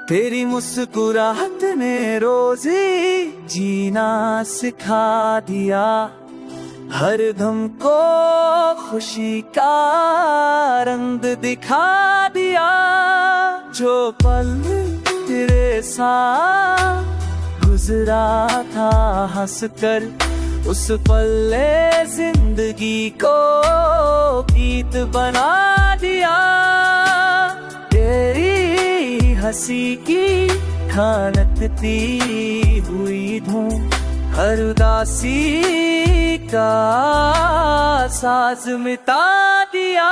तेरी मुस्कुराहट ने रोजी जीना सिखा दिया, हर गम को खुशी का रंग दिखा दिया। जो पल तेरे साथ गुजरा था हंसकर, उस पल ने जिंदगी को गीत बना दिया। तेरी हंसी की ठानकती हुई धूम हर उदासी का साज मिटा दिया।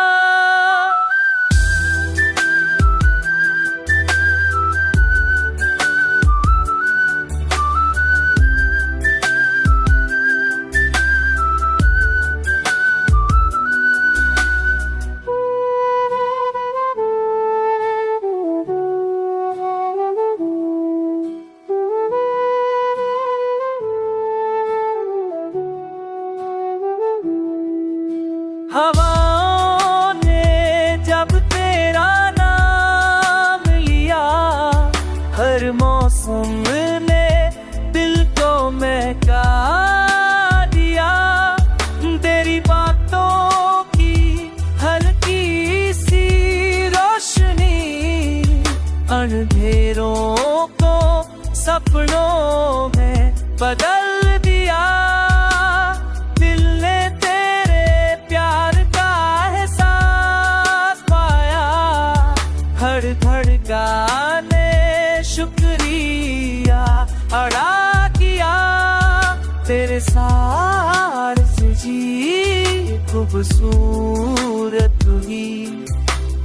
हवाओं ने जब तेरा नाम लिया, हर मौसम ने दिल को महका दिया। तेरी बातों की हल्की सी रोशनी अंधेरों को सपनों में बदल दिया। धड़का ने शुक्रिया अदा किया, तेरे साथ जी खूबसूरत हुई।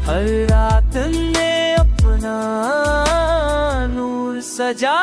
हर रात ने अपना नूर सजा